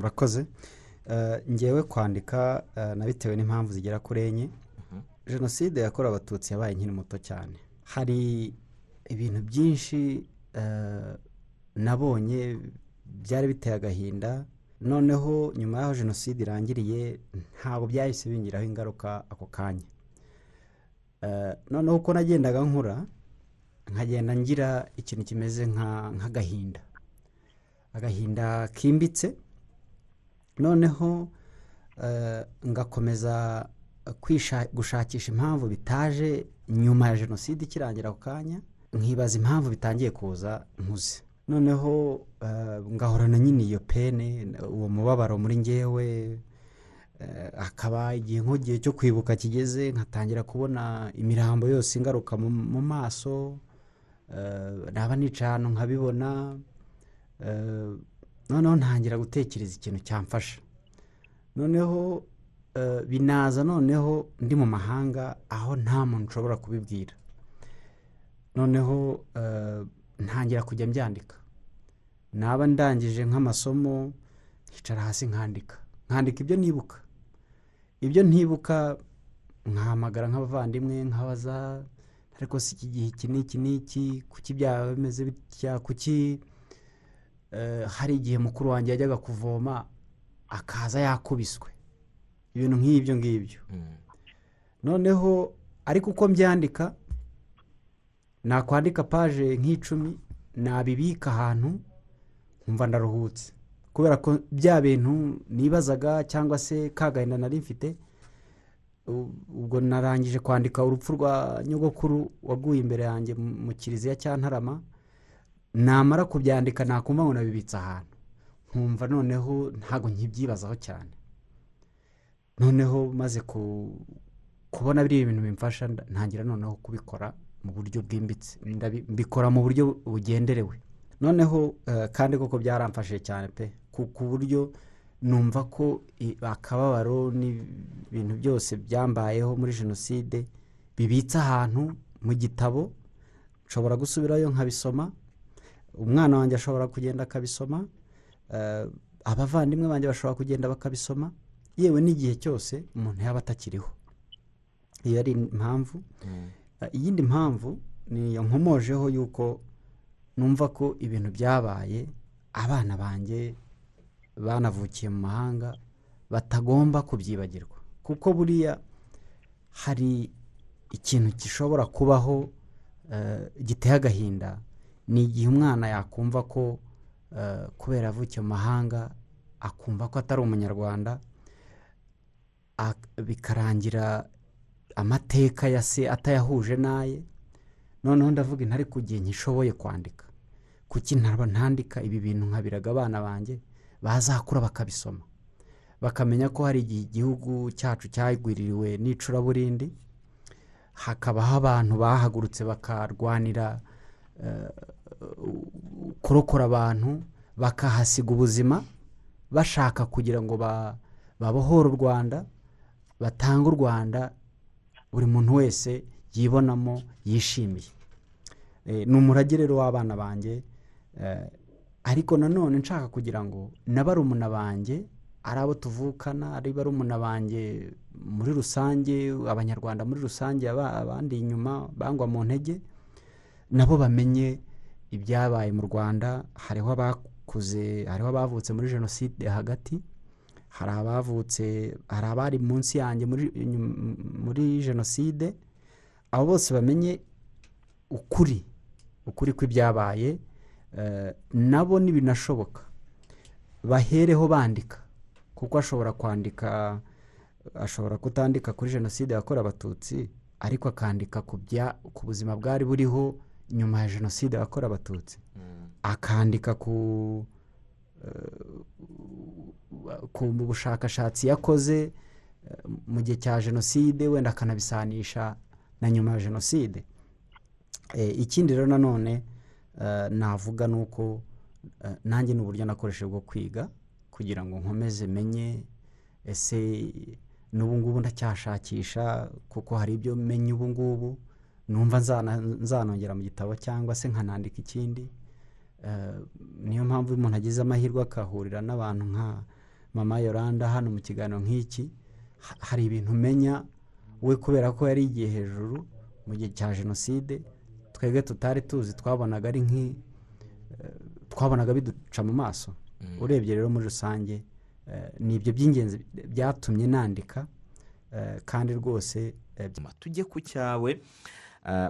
Murakoze. Ngewe kwandika nabitewe n'impamvu zigera kuri enye. Jenoside yakorewe Abatutsi yabaye nkiri muto cyane. Hari ibintu byinshi nabonye byari biteye agahinda, noneho nyuma y'aho Jenoside irangiriye ntabwo byahise bingiraho ingaruka ako kanya. Noneho uko nagendaga nkura nkagenda ngira ikintu kimeze nk'agahinda, agahinda kimbitse, noneho ngakomeza gushakisha impamvu bitaje nyuma ya Jenoside ikirangira ako kanya, nkibaza impamvu bitangiye kuza nkuze. Noneho ngahorana nyine iyo pene, uwo mubabaro muri ngewe, akaba igihe nk'igihe cyo kwibuka kigeze nkatangira kubona imirambo yose ingaruka mu maso, naba nica ahantu nkabibona, noneho ntangira gutekereza ikintu cyamfasha. Noneho binaza noneho ndi mu mahanga aho nta muntu ushobora kubibwira. Noneho ntangira kujya mbyandika. Naba ndangije nk'amasomo nkicara hasi nkandika ibyo nibuka. Ibyo ntibuka nkahamagara nk'abavandimwe nkabaza, ariko si iki gihe iki n'iki, kuki byaba bimeze bitya, kuki hari igihe mukuru wanjye yajyaga kuvoma akaza yakubiswe, ibintu nk'ibyo ngibyo. Noneho ariko uko mbyandika, nakwandika paje nk'icumi, nabibika ahantu nkumva ndaruhutse, kubera ko bya bintu nibazaga cyangwa se kagahinda nari mfite. Ubwo narangije kwandika urupfu rwa nyogokuru waguye imbere yanjye mu kiliziya cya Ntarama, namara kubyandika nakumva ngo nabibitse ahantu, nkumva noneho ntago nkibyibazaho cyane. Noneho maze kubona biri ibintu bimfasha, ntangira noneho kubikora mu buryo bwimbitse, mbikora mu buryo bugenderewe. Noneho kandi koko byaramfashije cyane pe, ku buryo numva ko akababaro n'ibintu byose byambayeho muri Jenoside bibitse ahantu mu gitabo, nshobora gusubirayo nkabisoma, umwana wanjye ashobora kugenda akabisoma, abavandimwe banjye bashobora kugenda bakabisoma, yewe n'igihe cyose umuntu yaba atakiriho. Iyo ari impamvu. Iyindi mpamvu ni nkomojeho yuko numva ko ibintu byabaye abana banjye banavukiye mu mahanga batagomba kubyibagirwa, kuko buriya hari ikintu gishobora kubaho giteye agahinda. Ni igihe umwana yakumva ko kubera avukiye mu mahanga akumva ko atari umunyarwanda, bikarangira amateka ya se atayahuje naye. Noneho ndavuga intari ku gihe nkishoboye kwandika, kuki ntandika ibi bintu nkabiraga abana banjye bazakura bakabisoma, bakamenya ko hari igihe igihugu cyacu cyagwiririwe n'icuraburindi, hakabaho abantu bahagurutse bakarwanira kurokora abantu, bakahasiga ubuzima bashaka kugira ngo babohore u Rwanda, batanga u Rwanda buri muntu wese yibonamo yishimiye. Ni umurage rero w'abana banjye, ariko nanone nshaka kugira ngo n'abarumuna banjye, ari abo tuvukana, ari barumuna banjye muri rusange, abanyarwanda muri rusange, abandi inyuma bangwa mu ntege, nabo bamenye ibyabaye mu Rwanda. Hariho abakuze, hariho abavutse muri Jenoside hagati, hari abari munsi yanjye muri Jenoside. Abo bose bamenye ukuri kw'ibyabaye, nabo nibinashoboka bahereho bandika, kuko ashobora kutandika kuri Jenoside yakorewe Abatutsi, ariko akandika ku buzima bwari buriho nyuma ya Jenoside yakorewe Abatutsi, akandika ku bushakashatsi yakoze mu gihe cya Jenoside, wenda akanabisanisha na nyuma ya Jenoside. Ikindi rero nanone navuga nuko nanjye n'uburyo nakoresheje bwo kwiga kugira ngo nkomeze menye, ese n'ubu ngubu ndacyashakisha, kuko hari ibyo menye ubu ngubu numva nzanongera mu gitabo cyangwa se nkanandika ikindi. Niyo mpamvu umuntu agize amahirwe akahurira n'abantu mama Yolanda hano mu kiganiro nk'iki hari ibintu umenya we kubera ko yari igiye hejuru mu gihe cya Jenoside twebwe tutari tuzi twabonaga ari twabonaga biduca mu maso urebye rero muri rusange ni ibyo by'ingenzi byatumye nandika kandi rwose tujye ku cyawe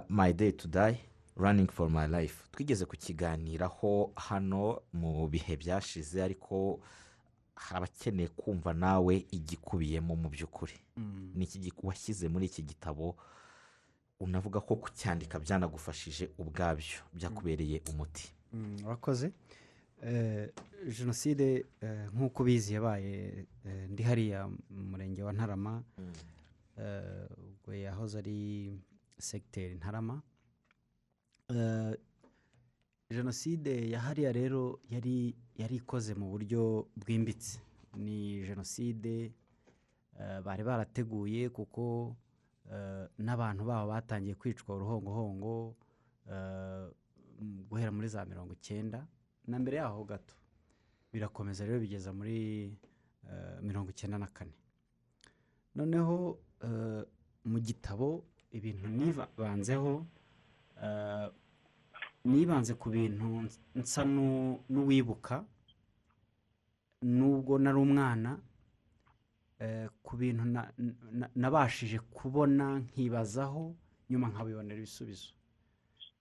my day to die running for my life twigeze kukiganiraho hano mu bihe byashize ariko hari abakeneye kumva nawe igikubiyemo mu by'ukuri n'iki washyize muri iki gitabo unavuga ko kucyandika byanagufashije ubwabyo byakubereye umuti. Wakoze Jenoside nk'uko ubizi yabaye ndi hariya mu murenge wa Ntarama ubwo yahoze ari segiteri Ntarama. Jenoside ya hariya rero yari ikoze mu buryo bwimbitse. Ni Jenoside bari barateguye kuko n'abantu babo batangiye kwicwa uruhongohongo guhera muri za 90 na mbere yaho gato birakomeza rero bigeza muri 94. Noneho mu gitabo ibintu nibanze ku bintu nsa n'uwibuka nubwo nari umwana ku bintu nabashije kubona nkibazaho nyuma nkabibonera ibisubizo.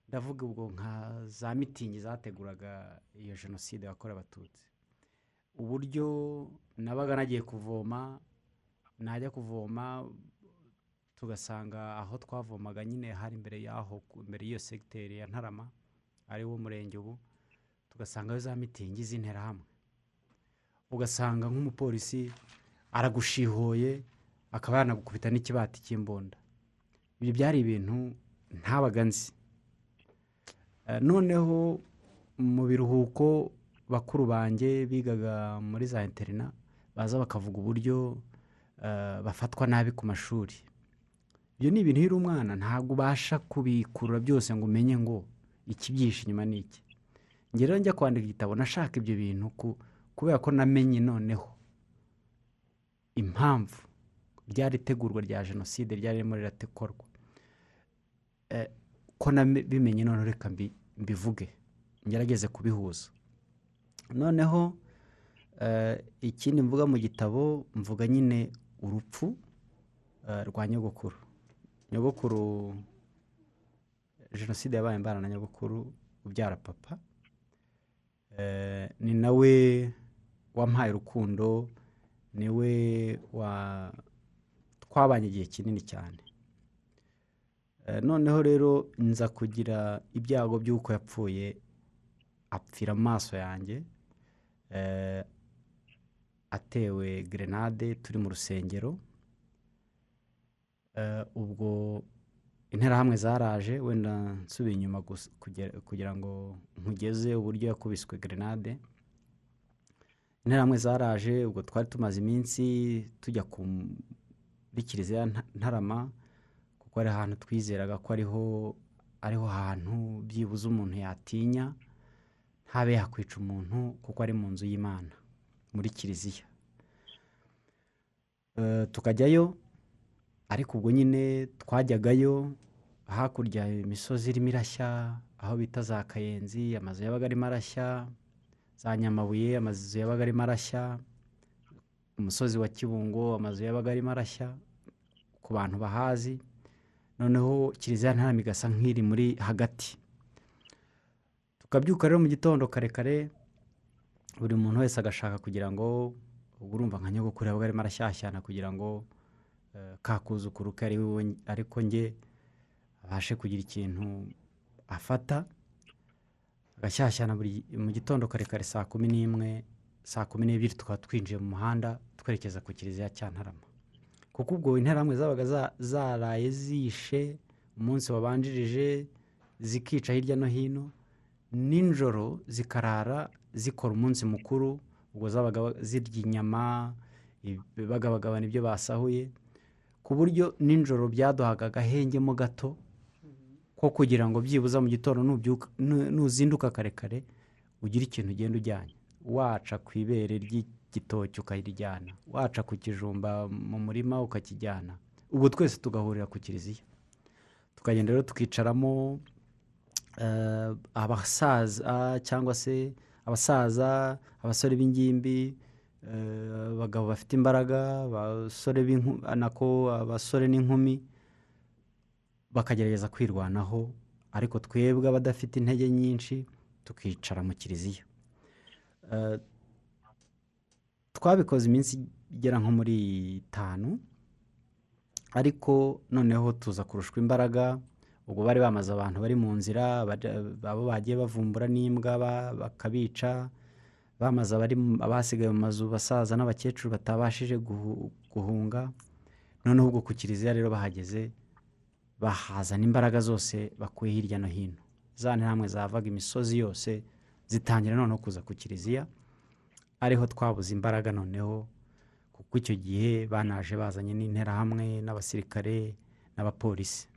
Ndavuga ubwo nka za mitingi zateguraga iyo Jenoside yakorewe Abatutsi, uburyo nabaga nagiye kuvoma, najya kuvoma tugasanga aho twavomaga nyine hari imbere y'iyo segiteri ya Ntarama ari wo murenge ubu, tugasanga za mitingi z'interahamwe, ugasanga nk'umupolisi aragushihoye akaba yanagukubita n'ikibati cy'imbunda. Ibyo byari ibintu ntabaga nzi. Noneho mu biruhuko bakuru banjye bigaga muri za interina baza bakavuga uburyo bafatwa nabi ku mashuri. Ibyo ni ibintu iri umwana ntabwo ubasha kubikurura byose ngo umenye ngo ikibyishe inyuma ni iki. Njye rero njya kwandika igitabo nashaka ibyo bintu kubera ko namenye noneho impamvu ryari itegurwa rya Jenoside ryari ririmo riratekorwa, ko bimenye none reka mbivuge ngerageze kubihuza. Noneho ikindi mvuga mu gitabo mvuga nyine urupfu rwa nyogokuru. Nyogokuru Jenoside yabaye mbana na nyogokuru ubyara papa, ni nawe wampaye urukundo, niwe twabanye igihe kinini cyane. Noneho rero nza kugira ibyago by'uko yapfuye apfira amaso yanjye, atewe grenade turi mu rusengero. Ubwo interahamwe zaraje, wenda nsubiye inyuma kugira ngo nkugeze uburyo yakubiswe grenade. Interahamwe zaraje, ubwo twari tumaze iminsi tujya muri kiliziya Ntarama kuko ari ahantu twizeraga ko ariho hantu byibuze umuntu yatinya ntabe yakwica umuntu kuko ari mu nzu y'Imana muri kiliziya. Tukajyayo, ariko ubwo nyine twajyagayo hakurya imisozi irimo irashya, aho bita za Kayenzi amazu yabaga arimo arashya, za Nyamabuye amazu yabaga arimo arashya, umusozi wa Kibungo amazu yabaga arimo arashya ku bantu bahazi. Noneho kiliziya Ntarama igasa nk'iri muri hagati. Tukabyuka rero mu gitondo karekare, buri muntu wese agashaka kugira ngo, ubwo urumva nka nyogokuru yabaga arimo arashyashyana kugira ngo kakuzukuru ke ariko nge abashe kugira ikintu afata, agashyashyana mu gitondo karekare saa 11, saa 12 tukaba twinjiye mu muhanda twerekeza ku kiliziya cya Ntarama. Kuko ubwo interahamwe zabaga zaraye zishe umunsi wabanjirije, zikica hirya no hino, ninjoro zikarara zikora umunsi mukuru. Ubwo zabaga zirya inyama, bagabagabana ibyo basahuye, ku buryo ninjoro byaduhaga agahengemo gato ko kugira ngo byibuza mu gitondo nuzinduka karekare ugira ikintu ugenda ujyanye, waca ku ibere igitoki ukayiryana, waca ku kijumba mu murima ukakijyana, ubwo twese tugahurira ku kiliziya, tukagenda rero tukicaramo, abasaza cyangwa se abasaza, abasore b'ingimbi, abagabo bafite imbaraga, abasore n'inkumi bakagerageza kwirwanaho, ariko twebwe abadafite intege nyinshi tukicara mu kiliziya. Twabikoze iminsi igera nko muri 5, ariko noneho tuza kurushwa imbaraga. Ubwo bari bamaze abantu bari mu nzira, abo bagiye bavumbura n'imbwa bakabica, bamaze abasigaye mu mazu, basaza n'abakecuru batabashije guhunga. Noneho ubwo ku kiliziya rero bahageze, bahazana imbaraga zose bakuye hirya no hino, za ntambwe zavaga imisozi yose zitangira noneho kuza ku kiliziya. Ariho twabuze imbaraga noneho, kuko icyo gihe banaje bazanye n'interahamwe n'abasirikare n'abapolisi.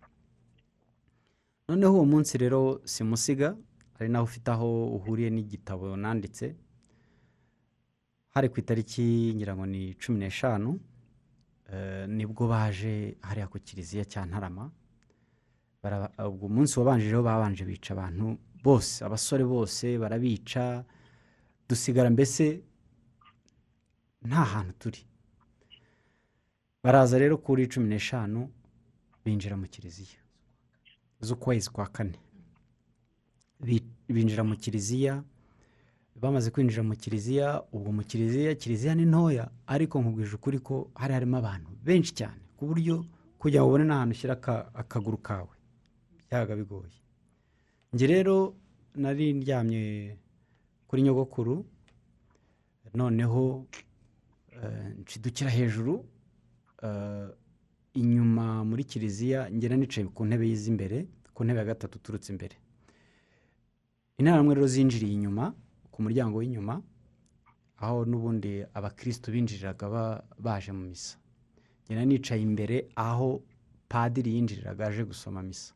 Noneho uwo munsi rero simusiga, ari naho ufite aho uhuriye n'igitabo nanditse. Hari ku itariki ngira ngo ni 15, nibwo baje hariya ku kiliziya cya Ntarama. Ubwo munsi wabanjijeho babanje bica abantu bose, abasore bose barabica, dusigara mbese nta hantu turi. Baraza rero kuri 15 binjira mu kiliziya z'ukwezi kwa 4, binjira mu kiliziya. Bamaze kwinjira mu kiliziya, ubwo mu kiliziya ni ntoya, ariko nkubwije ukuri ko harimo abantu benshi cyane, ku buryo kugira ngo ubone n'ahantu ushyira akaguru kawe byabaga bigoye. Njye rero nari ndyamye kuri nyogokuru, noneho nshidukira hejuru inyuma muri kiliziya, ngera nicaye ku ntebe y'imbere, ku ntebe ya 3 turutse imbere. Interahamwe rero zinjiriye inyuma ku muryango w'inyuma, aho n'ubundi abakristo binjiriraga baje mu misa. Ngera nicaye imbere aho padiri yinjiriraga aje gusoma misa.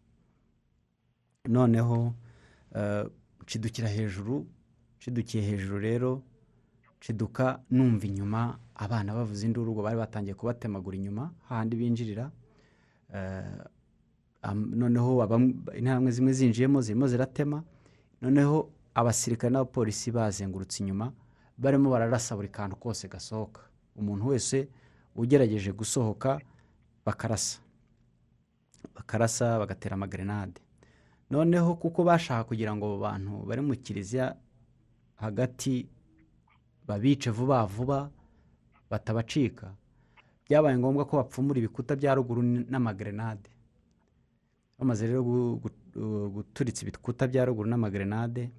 Noneho nshidukira hejuru, nshidukiye hejuru rero, nshiduka numva inyuma abana bavuza induru, ubwo bari batangiye kubatemagura inyuma handi binjirira. Noneho interahamwe zimwe zinjiyemo zirimo ziratema, noneho abasirikare n'abapolisi bazengurutse inyuma, barimo bararasa buri kantu kose gasohoka. Umuntu wese ugerageje gusohoka bakarasa, bagatera amagrenade. Noneho kuko bashaka kugira ngo abo bantu bari mu kiliziya hagati babice vuba vuba batabacika, byabaye ngombwa ko bapfumura ibikuta bya ruguru n'amagrenade. Bamaze rero guturitsa ibikuta bya ruguru n'amagrenade,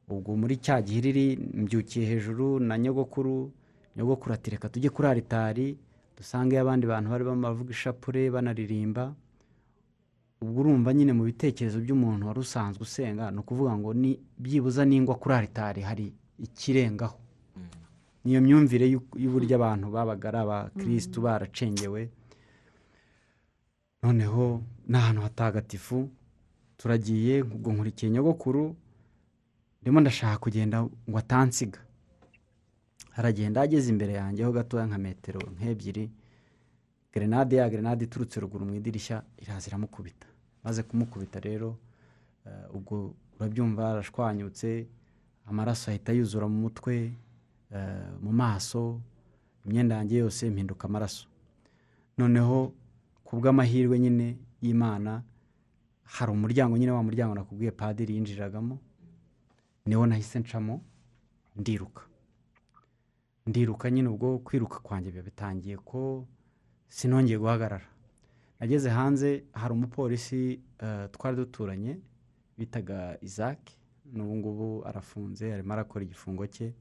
ubwo muri cya gihiriri mbyukiye hejuru na nyogokuru ati reka tujye kuri aritari dusange abandi bantu bari bavuga ishapure banaririmba. Ubwo urumva nyine mu bitekerezo by'umuntu wari usanzwe usenga, ni ukuvuga ngo ni byibuza ningwa kuri aritari hari ikirengaho. Niyo myumvire y'uburyo abantu babaga ari abakristo baracengewe. Noneho n'ahantu hatagatifu turagiye, ubwo nkurikiye nyogokuru, ndimo ndashaka kugenda ngo atansiga. Aragenda ageze imbere yanjye ho gatoya nka metero nk'ebyiri, grenade iturutse ruguru mu idirishya iraza iramukubita. Maze kumukubita rero, ubwo urabyumva arashwanyutse, amaraso ahita yuzura mu mutwe, mu maso, imyenda yanjye yose impinduka amaraso. Noneho kubw'amahirwe nyine y'Imana, hari umuryango nyine, wa muryango nakubwiye padiri yinjiragamo, niwo nahise ncamo ndiruka nyine. Ubwo kwiruka kwanjye bitangiye ko sinongeye guhagarara. Nageze hanze, hari umupolisi twari duturanye bitaga Isaac, n'ubu ngubu arafunze, arimo arakora igifungo cye.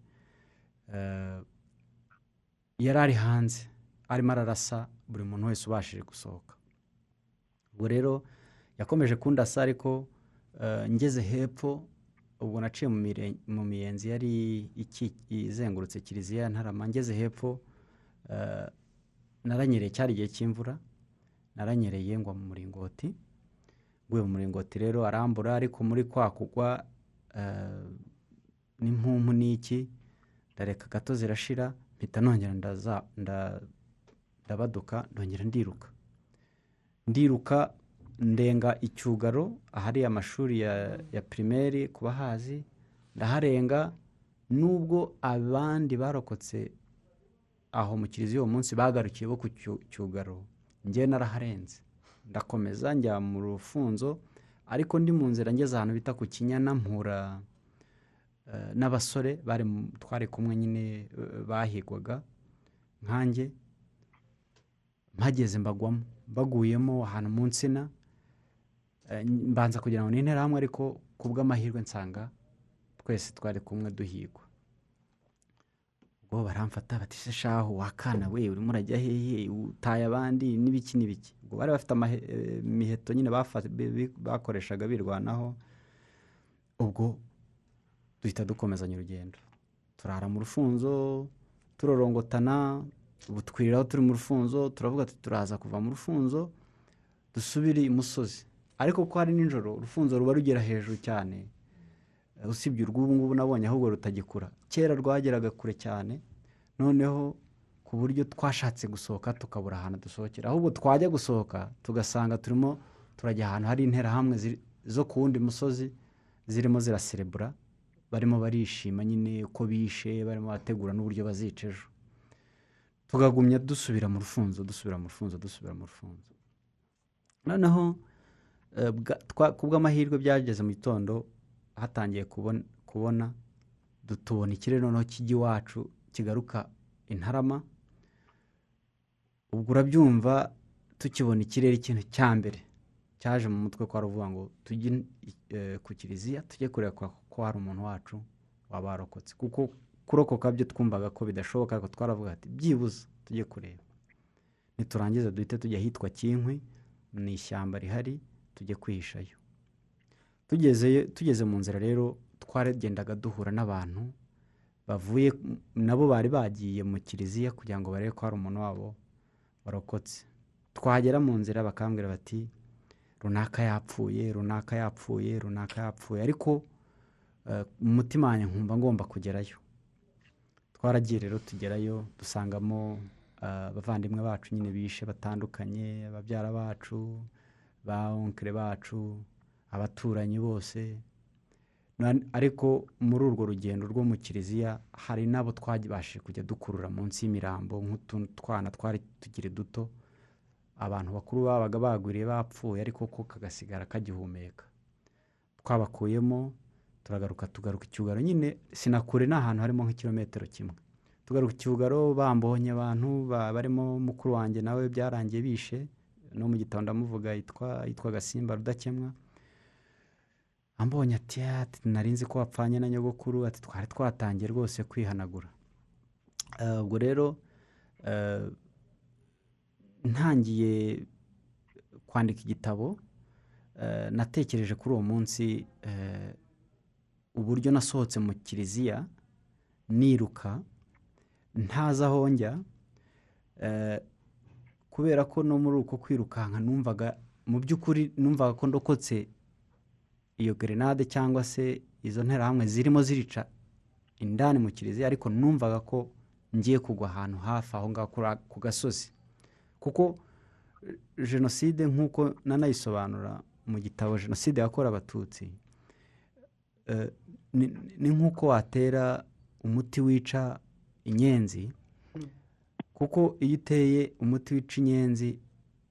Yari ari hanze arimo ararasa buri muntu wese ubashije gusohoka. Ubwo rero yakomeje kundasa, ariko ngeze hepfo, ubwo naciye mu miyenzi yari izengurutse kiliziya ya Ntarama. Ngeze hepfo naranyereye, cyari igihe cy'imvura, naranyereye ngwa mu muringoti. Nguye mu muringoti rero arambura, ariko muri kwa kugwa n'impumpu n'iki ndareka gato zirashira mpita nongera ndabaduka ndongera ndiruka ndenga icyugaro ahari amashuri ya primaire ku bahazi ndaharenga nubwo abandi barokotse aho mu kiliziya uwo munsi bagarukiye bo ku cyugaro njye naraharenze ndakomeza njya mu rufunzo ariko ndi mu nzira ngeze ahantu bita ku Kinyana mpura n'abasore twari kumwe nyine bahigwaga nkanjye mpageze mbaguyemo ahantu mu nsina mbanza kugira ngo n'intera hamwe ariko kubw'amahirwe nsanga twese twari kumwe duhigwa ubwo baramfata bati se shaho wakana we urimo urajya hehe utaye abandi n'ibiki ubwo bari bafite imiheto nyine bakoreshaga birwanaho ubwo duhita dukomezanya urugendo turara mu rufunzo turorongotana ubu twiriraho turi mu rufunzo turavuga turaza kuva mu rufunzo dusubire imusozi ariko ko hari nijoro urufunzo ruba rugera hejuru cyane usibye urw'ubu ngubu nabonye ahubwo rutagikura kera rwageraga kure cyane noneho ku buryo twashatse gusohoka tukabura ahantu dusohokera ahubwo twajya gusohoka tugasanga turimo turajya ahantu hari interahamwe zo ku wundi musozi zirimo ziraserebura barimo barishima nyine uko bishe barimo bategura n'uburyo bazica ejo tugagumya dusubira mu rufunzo noneho kubw'amahirwe byageze mu gitondo hatangiye kubona tubona ikirere noneho kijya iwacu kigaruka Intarama ubwo urabyumva tukibona ikirere ikintu cya mbere cyaje mu mutwe kwa ruvuga ngo tujye ku kiliziya tujye kureba ko hari umuntu wacu wabarokotse kuko kurokoka byo twumvaga ko bidashoboka ariko twaravuga ati byibuze tujye kureba niturangiza duhite tujya hitwa Kinkwi ni ishyamba rihari tujye kwihishayo tugeze mu nzira rero twaragendaga duhura n'abantu bavuye nabo bari bagiye mu kiliziya kugira ngo barebe ko hari umuntu wabo warokotse twagera mu nzira bakambwira bati runaka yapfuye ariko mu mutima wanjye nkumva ngomba kugerayo twaragiye rero tugerayo dusangamo abavandimwe bacu nyine bishe batandukanye ababyara bacu ba onkere bacu abaturanyi bose ariko muri urwo rugendo rwo mu kiliziya hari nabo twabashije kujya dukurura munsi y'imirambo nk'utuntu twana twari tukiri duto abantu bakuru babaga bagwiriye bapfuye ariko ko kagasigara kagihumeka twabakuyemo tugaruka icyugaro nyine sinakure n'ahantu harimo nk'ikilometero kimwe tugaruka icyugaro bambonye abantu barimo mukuru wanjye nawe byarangiye bishe no mu gitabo ndamuvuga yitwa Gasimba Rudakemwa ambonye ati narinzi ko wapfanye na nyogokuru ati twari twatangiye rwose kwihanagura ubwo rero ntangiye kwandika igitabo natekereje kuri uwo munsi uburyo nasohotse mu kiliziya niruka ntaza aho njya kubera ko no muri uko kwirukanka numvaga mu by'ukuri numvaga ko ndokotse iyo grenade cyangwa se izo nterahamwe zirimo zirica indani mu kiliziya ariko numvaga ko ngiye kugwa ahantu hafi aho ngaho ku gasozi kuko jenoside nk'uko nanayisobanura mu gitabo Jenoside yakorewe Abatutsi ni nk'uko watera umuti wica inyenzi kuko iyo uteye umuti wica inyenzi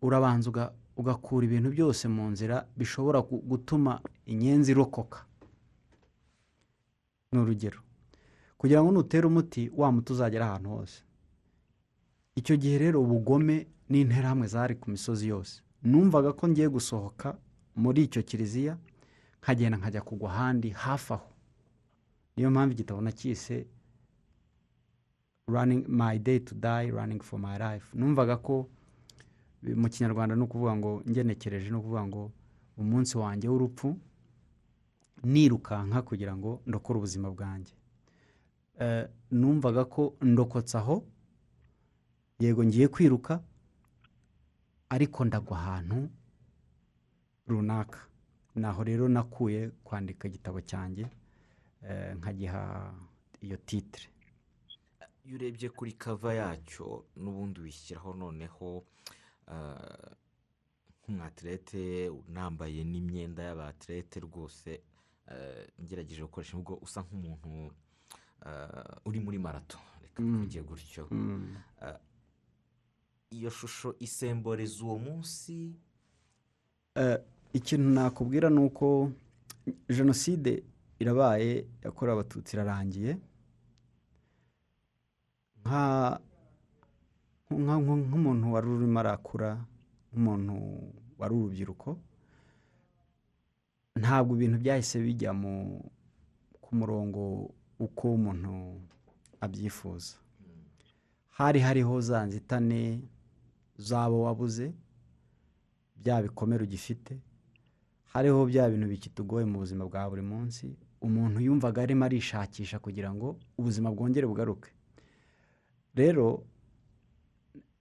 urabanza ugakura ibintu byose mu nzira bishobora gutuma inyenzi irokoka ni urugero kugira ngo nutere umuti wa muti uzagera ahantu hose icyo gihe rero ubugome n'interahamwe zari ku misozi yose numvaga ko ngiye gusohoka muri icyo kiliziya nkagenda nkajya kugwa ahandi hafi aho niyo mpamvu igitabo nacyise running my day to die running for my life numvaga ko mu kinyarwanda no kuvuga ngo ngenekereje no kuvuga ngo umunsi wanjye w'urupfu nirukanka kugira ngo ndokore ubuzima bwanjye numvaga ko ndokotse aho yego ngiye kwiruka ariko ndagwa ahantu runaka naho rero nakuye kwandika igitabo cyanjye nkagiha iyo titire iyo urebye kuri kava yacyo n'ubundi wishyiraho noneho nk'umwatirete unambaye n'imyenda y'abatirete rwose, ngerageje gukoresha ubwo usa nk'umuntu uri muri marato, reka tuvuge gutyo. Iyo shusho isemboriza uwo munsi. Ikintu nakubwira ni uko jenoside irabaye, yakorewe abatutsi irarangiye, nk'umuntu wari urimo arakura, nk'umuntu wari urubyiruko, ntabwo ibintu byahise bijya ku murongo uko umuntu abyifuza. Hari hariho za nzitane z'abo wabuze, bya bikomere ugifite, hariho bya bintu bikitugoye mu buzima bwa buri munsi, umuntu yumvaga arimo arishakisha kugira ngo ubuzima bwongere bugaruke. Rero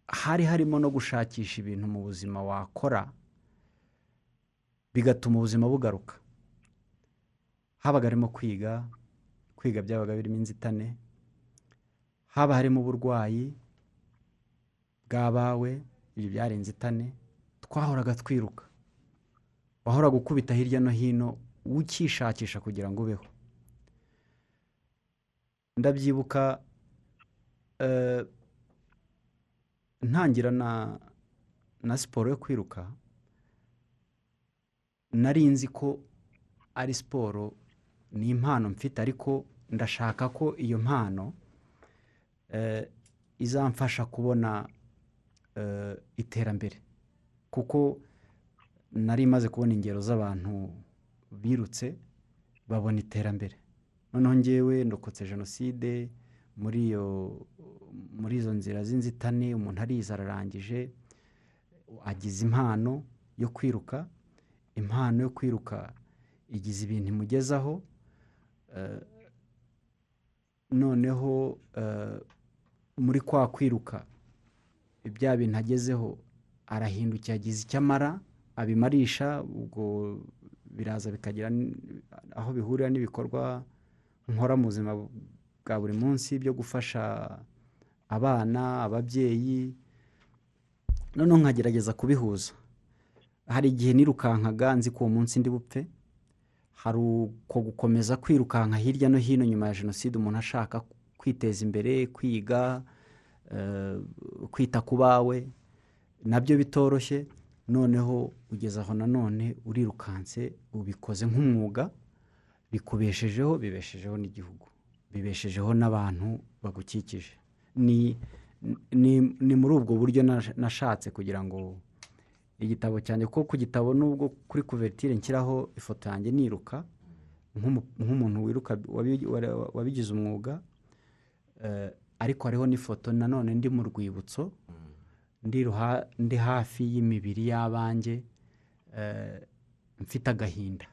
hari harimo no gushakisha ibintu mu buzima wakora bigatuma ubuzima bugaruka. Habaga harimo kwiga byabaga birimo inzitane, haba harimo uburwayi bw'abawe, ibyo byari inzitane. Twahoraga twiruka, wahoraga ukubita hirya no hino ukishakisha kugira ngo ubeho. Ndabyibuka ntangira na siporo yo kwiruka, nari nzi ko ari siporo, ni impano mfite, ariko ndashaka ko iyo mpano izamfasha kubona iterambere, kuko nari maze kubona ingero z'abantu birutse babona iterambere. Noneho ngewe ndokotse jenoside, muri izo nzira z'inzitane, umuntu ariza ararangije, agize impano yo kwiruka. Impano yo kwiruka igize ibintu imugezaho, noneho muri kwa kwiruka ibya bintu agezeho arahindukiye, agize icyo amara, abimarisha, ubwo biraza bikagira aho bihurira n'ibikorwa nkora mu buzima bwa buri munsi byo gufasha abana, ababyeyi. Noneho nkagerageza kubihuza. Hari igihe nirukankaga nzi ko uwo munsi ndi bupfe, hari uko gukomeza kwirukanka hirya no hino nyuma ya jenoside, umuntu ashaka kwiteza imbere, kwiga, kwita ku bawe, nabyo bitoroshye. Noneho ugeze aho nanone urirukanse, ubikoze nk'umwuga, bikubeshejeho, bibeshejeho n'igihugu, bibeshejeho n'abantu bagukikije. Ni muri ubwo buryo nashatse kugira ngo igitabo cyanjye, ko ku gitabo nubwo kuri kuvertire nshyiraho ifoto yanjye niruka nk'umuntu wiruka wabigize umwuga, ariko hariho n'ifoto nanone ndi mu rwibutso, ndi hafi y'imibiri y'abanjye, mfite agahinda.